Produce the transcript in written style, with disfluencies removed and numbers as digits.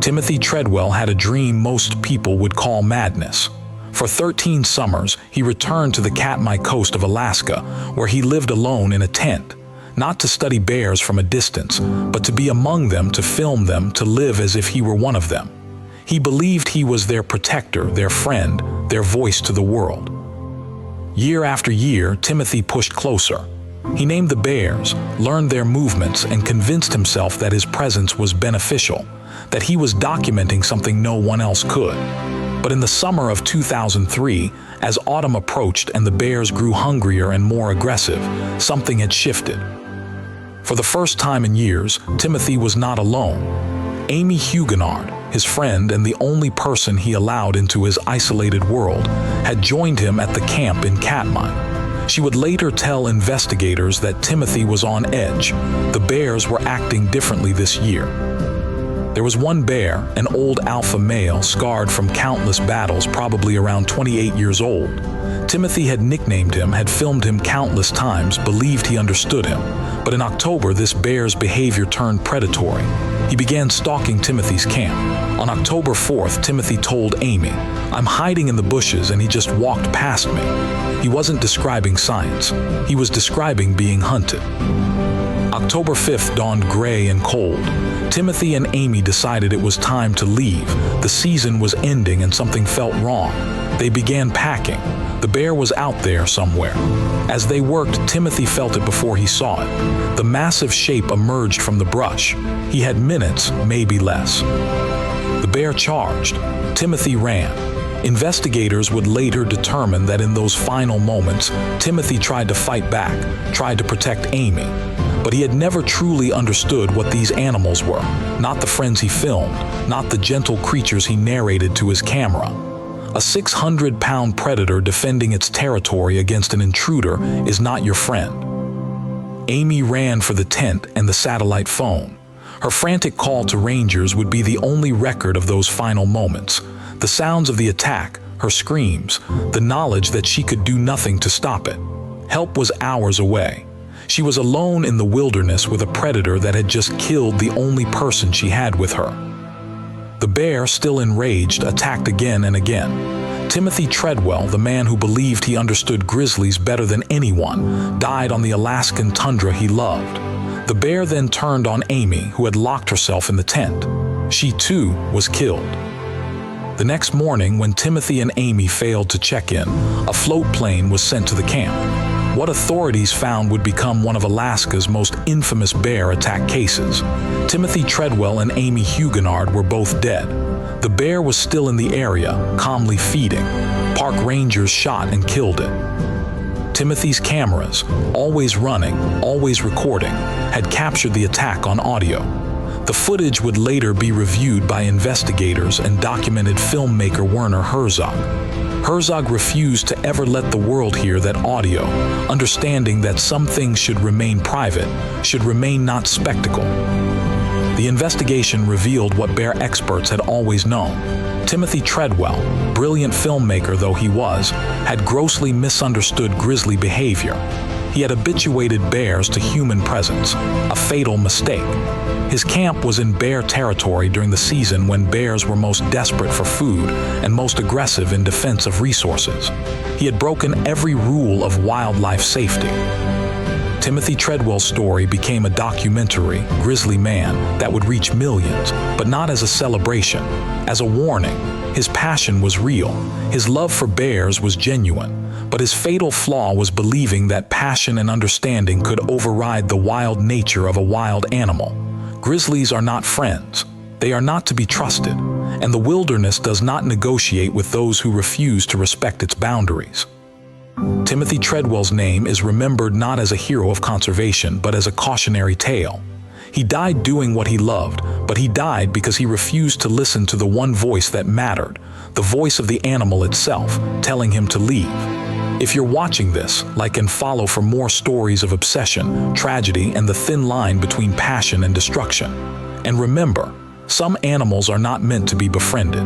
Timothy Treadwell had a dream most people would call madness. For 13 summers, he returned to the Katmai coast of Alaska, where he lived alone in a tent, not to study bears from a distance, but to be among them, to film them, to live as if he were one of them. He believed he was their protector, their friend, their voice to the world. Year after year, Timothy pushed closer. He named the bears, learned their movements, and convinced himself that his presence was beneficial, that he was documenting something no one else could. But in the summer of 2003, as autumn approached and the bears grew hungrier and more aggressive, something had shifted. For the first time in years, Timothy was not alone. Amy Huguenard, his friend and the only person he allowed into his isolated world, had joined him at the camp in Katmai. She would later tell investigators that Timothy was on edge. The bears were acting differently this year. There was one bear, an old alpha male scarred from countless battles, probably around 28 years old. Timothy had nicknamed him, had filmed him countless times, believed he understood him. But in October, this bear's behavior turned predatory. He began stalking Timothy's camp. On October 4th, Timothy told Amy, "I'm hiding in the bushes and he just walked past me." He wasn't describing science. He was describing being hunted. October 5th dawned gray and cold. Timothy and Amy decided it was time to leave. The season was ending and something felt wrong. They began packing. The bear was out there somewhere. As they worked, Timothy felt it before he saw it. The massive shape emerged from the brush. He had minutes, maybe less. The bear charged. Timothy ran. Investigators would later determine that in those final moments, Timothy tried to fight back, tried to protect Amy. But he had never truly understood what these animals were, not the friends he filmed, not the gentle creatures he narrated to his camera. A 600-pound predator defending its territory against an intruder is not your friend. Amy ran for the tent and the satellite phone. Her frantic call to rangers would be the only record of those final moments. The sounds of the attack, her screams, the knowledge that she could do nothing to stop it. Help was hours away. She was alone in the wilderness with a predator that had just killed the only person she had with her. The bear, still enraged, attacked again and again. Timothy Treadwell, the man who believed he understood grizzlies better than anyone, died on the Alaskan tundra he loved. The bear then turned on Amy, who had locked herself in the tent. She too was killed. The next morning, when Timothy and Amy failed to check in, a float plane was sent to the camp. What authorities found would become one of Alaska's most infamous bear attack cases. Timothy Treadwell and Amy Huguenard were both dead. The bear was still in the area, calmly feeding. Park rangers shot and killed it. Timothy's cameras, always running, always recording, had captured the attack on audio. The footage would later be reviewed by investigators and documented filmmaker Werner Herzog. Herzog refused to ever let the world hear that audio, understanding that some things should remain private, should remain not spectacle. The investigation revealed what bear experts had always known. Timothy Treadwell, brilliant filmmaker though he was, had grossly misunderstood grizzly behavior. He had habituated bears to human presence, a fatal mistake. His camp was in bear territory during the season when bears were most desperate for food and most aggressive in defense of resources. He had broken every rule of wildlife safety. Timothy Treadwell's story became a documentary, Grizzly Man, that would reach millions, but not as a celebration, as a warning. His passion was real. His love for bears was genuine. But his fatal flaw was believing that passion and understanding could override the wild nature of a wild animal. Grizzlies are not friends. They are not to be trusted, and the wilderness does not negotiate with those who refuse to respect its boundaries. Timothy Treadwell's name is remembered not as a hero of conservation, but as a cautionary tale. He died doing what he loved, but he died because he refused to listen to the one voice that mattered, the voice of the animal itself, telling him to leave. If you're watching this, like and follow for more stories of obsession, tragedy, and the thin line between passion and destruction. And remember, some animals are not meant to be befriended.